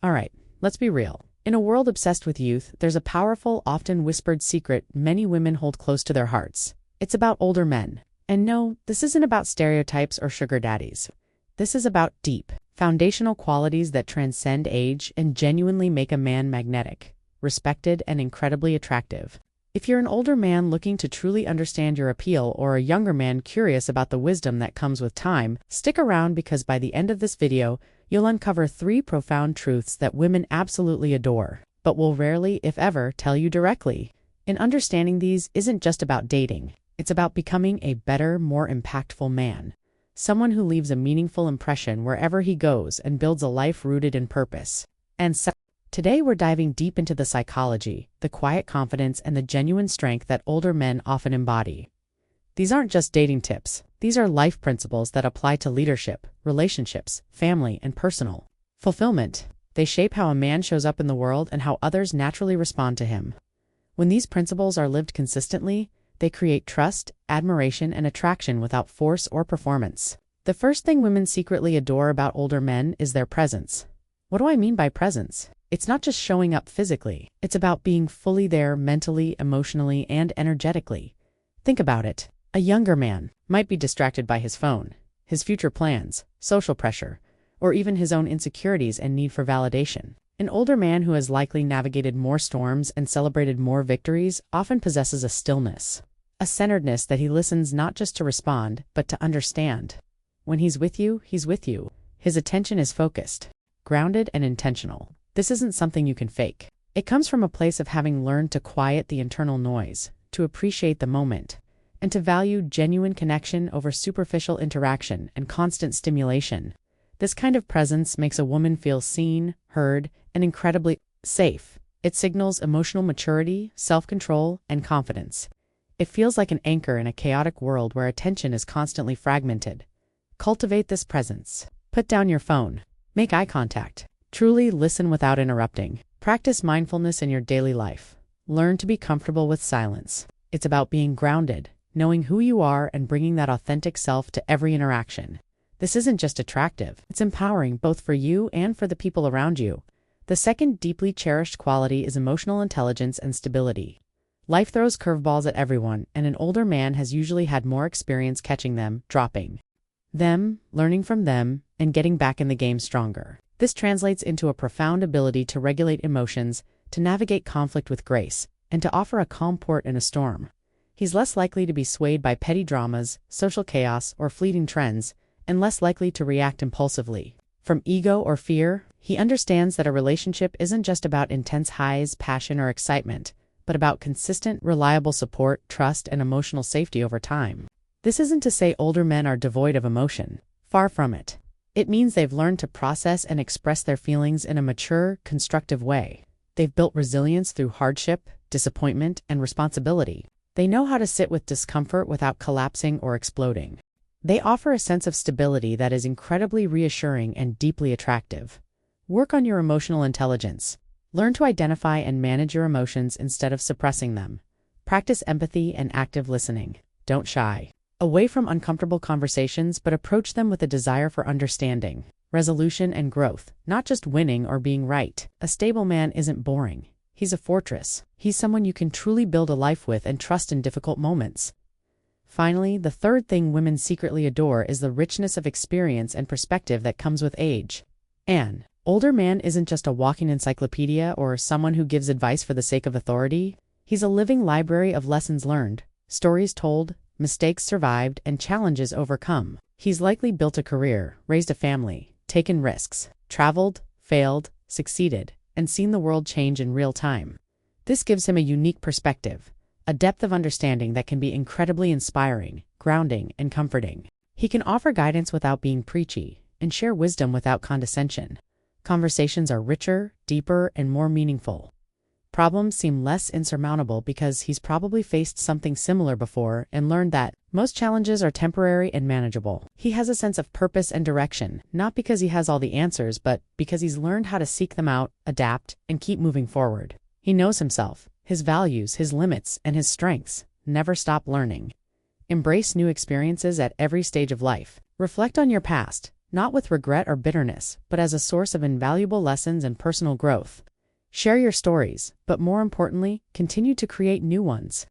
Alright, let's be real. In a world obsessed with youth, there's a powerful, often whispered secret many women hold close to their hearts. It's about older men. And no, this isn't about stereotypes or sugar daddies. This is about deep, foundational qualities that transcend age and genuinely make a man magnetic, respected, and incredibly attractive. If you're an older man looking to truly understand your appeal or a younger man curious about the wisdom that comes with time, stick around because by the end of this video, you'll uncover 3 profound truths that women absolutely adore, but will rarely, if ever, tell you directly. And understanding these isn't just about dating. It's about becoming a better, more impactful man. Someone who leaves a meaningful impression wherever he goes and builds a life rooted in purpose. Today we're diving deep into the psychology, the quiet confidence, and the genuine strength that older men often embody. These aren't just dating tips. These are life principles that apply to leadership, relationships, family, and personal fulfillment. They shape how a man shows up in the world and how others naturally respond to him. When these principles are lived consistently, they create trust, admiration, and attraction without force or performance. The first thing women secretly adore about older men is their presence. What do I mean by presence? It's not just showing up physically. It's about being fully there mentally, emotionally, and energetically. Think about it. A younger man might be distracted by his phone, his future plans, social pressure, or even his own insecurities and need for validation. An older man who has likely navigated more storms and celebrated more victories often possesses a stillness, a centeredness that he listens not just to respond, but to understand. When he's with you, he's with you. His attention is focused, grounded, and intentional. This isn't something you can fake. It comes from a place of having learned to quiet the internal noise, to appreciate the moment, and to value genuine connection over superficial interaction and constant stimulation. This kind of presence makes a woman feel seen, heard, and incredibly safe. It signals emotional maturity, self-control, and confidence. It feels like an anchor in a chaotic world where attention is constantly fragmented. Cultivate this presence. Put down your phone. Make eye contact. Truly listen without interrupting. Practice mindfulness in your daily life. Learn to be comfortable with silence. It's about being grounded, knowing who you are, and bringing that authentic self to every interaction. This isn't just attractive, it's empowering both for you and for the people around you. The second deeply cherished quality is emotional intelligence and stability. Life throws curveballs at everyone, and an older man has usually had more experience catching them, dropping them, learning from them, and getting back in the game stronger. This translates into a profound ability to regulate emotions, to navigate conflict with grace, and to offer a calm port in a storm. He's less likely to be swayed by petty dramas, social chaos, or fleeting trends, and less likely to react impulsively from ego or fear. He understands that a relationship isn't just about intense highs, passion, or excitement, but about consistent, reliable support, trust, and emotional safety over time. This isn't to say older men are devoid of emotion. Far from it. It means they've learned to process and express their feelings in a mature, constructive way. They've built resilience through hardship, disappointment, and responsibility. They know how to sit with discomfort without collapsing or exploding. They offer a sense of stability that is incredibly reassuring and deeply attractive. Work on your emotional intelligence. Learn to identify and manage your emotions instead of suppressing them. Practice empathy and active listening. Don't shy away from uncomfortable conversations, but approach them with a desire for understanding, resolution, and growth, not just winning or being right. A stable man isn't boring. He's a fortress. He's someone you can truly build a life with and trust in difficult moments. Finally, the third thing women secretly adore is the richness of experience and perspective that comes with age. An older man isn't just a walking encyclopedia or someone who gives advice for the sake of authority. He's a living library of lessons learned, stories told, mistakes survived, and challenges overcome. He's likely built a career, raised a family, taken risks, traveled, failed, succeeded, and seen the world change in real time. This gives him a unique perspective, a depth of understanding that can be incredibly inspiring, grounding, and comforting. He can offer guidance without being preachy, and share wisdom without condescension. Conversations are richer, deeper, and more meaningful. Problems seem less insurmountable because he's probably faced something similar before and learned that most challenges are temporary and manageable. He has a sense of purpose and direction, not because he has all the answers, but because he's learned how to seek them out, adapt, and keep moving forward. He knows himself, his values, his limits, and his strengths. Never stop learning. Embrace new experiences at every stage of life. Reflect on your past, not with regret or bitterness, but as a source of invaluable lessons and personal growth. Share your stories, but more importantly, continue to create new ones.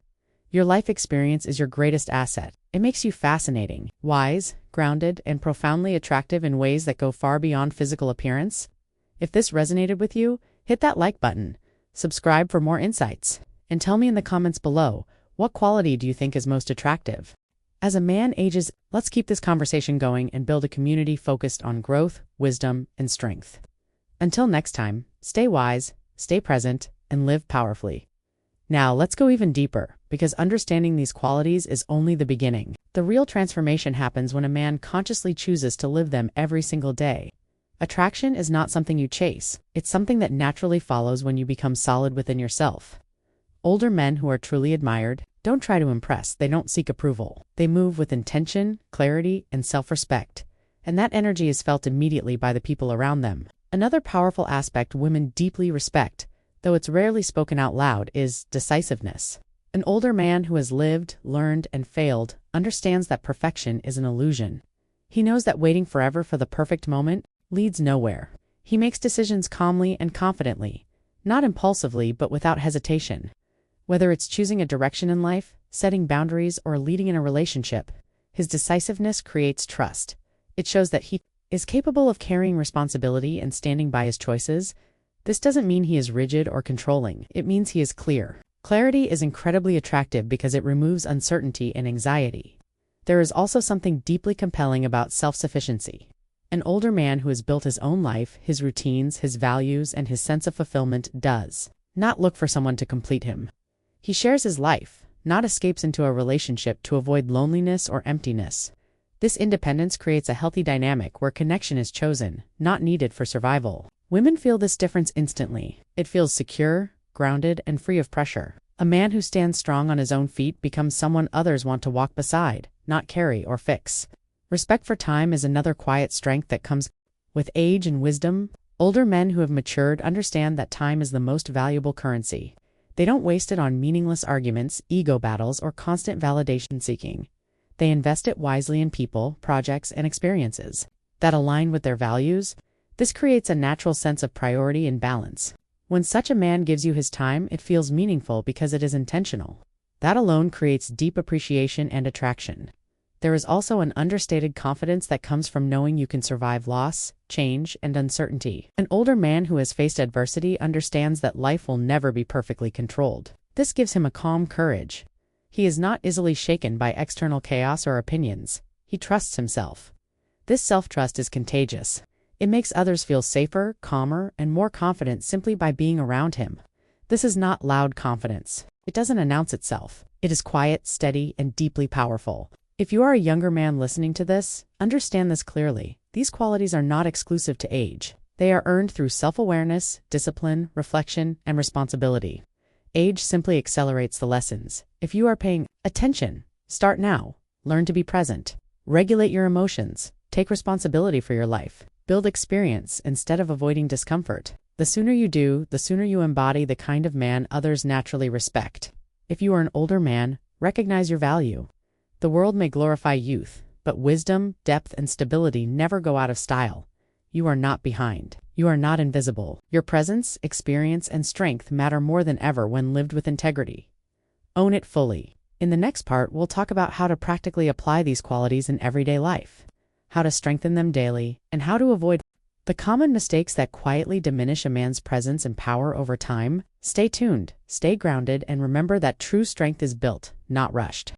Your life experience is your greatest asset. It makes you fascinating, wise, grounded, and profoundly attractive in ways that go far beyond physical appearance. If this resonated with you, hit that like button, subscribe for more insights, and tell me in the comments below, what quality do you think is most attractive? As a man ages, let's keep this conversation going and build a community focused on growth, wisdom, and strength. Until next time, stay wise, stay present, and live powerfully. Now, let's go even deeper, because understanding these qualities is only the beginning. The real transformation happens when a man consciously chooses to live them every single day. Attraction is not something you chase, it's something that naturally follows when you become solid within yourself. Older men who are truly admired don't try to impress, they don't seek approval. They move with intention, clarity, and self-respect, and that energy is felt immediately by the people around them. Another powerful aspect women deeply respect, though it's rarely spoken out loud, is decisiveness. An older man who has lived, learned, and failed understands that perfection is an illusion. He knows that waiting forever for the perfect moment leads nowhere. He makes decisions calmly and confidently, not impulsively but without hesitation. Whether it's choosing a direction in life, setting boundaries, or leading in a relationship, his decisiveness creates trust. It shows that he is capable of carrying responsibility and standing by his choices. This doesn't mean he is rigid or controlling. It means he is clear. Clarity is incredibly attractive because it removes uncertainty and anxiety. There is also something deeply compelling about self-sufficiency. An older man who has built his own life, his routines, his values, and his sense of fulfillment does not look for someone to complete him. He shares his life, not escapes into a relationship to avoid loneliness or emptiness. This independence creates a healthy dynamic where connection is chosen, not needed for survival. Women feel this difference instantly. It feels secure, grounded, and free of pressure. A man who stands strong on his own feet becomes someone others want to walk beside, not carry or fix. Respect for time is another quiet strength that comes with age and wisdom. Older men who have matured understand that time is the most valuable currency. They don't waste it on meaningless arguments, ego battles, or constant validation seeking. They invest it wisely in people, projects, and experiences that align with their values. This creates a natural sense of priority and balance. When such a man gives you his time, it feels meaningful because it is intentional. That alone creates deep appreciation and attraction. There is also an understated confidence that comes from knowing you can survive loss, change, and uncertainty. An older man who has faced adversity understands that life will never be perfectly controlled. This gives him a calm courage. He is not easily shaken by external chaos or opinions. He trusts himself. This self-trust is contagious. It makes others feel safer, calmer, and more confident simply by being around him. This is not loud confidence. It doesn't announce itself. It is quiet, steady, and deeply powerful. If you are a younger man listening to this, understand this clearly. These qualities are not exclusive to age. They are earned through self-awareness, discipline, reflection, and responsibility. Age simply accelerates the lessons. If you are paying attention, start now. Learn to be present. Regulate your emotions. Take responsibility for your life. Build experience instead of avoiding discomfort. The sooner you do, the sooner you embody the kind of man others naturally respect. If you are an older man, recognize your value. The world may glorify youth, but wisdom, depth, and stability never go out of style. You are not behind. You are not invisible. Your presence, experience, and strength matter more than ever when lived with integrity. Own it fully. In the next part, we'll talk about how to practically apply these qualities in everyday life, how to strengthen them daily, and how to avoid the common mistakes that quietly diminish a man's presence and power over time. Stay tuned, stay grounded, and remember that true strength is built, not rushed.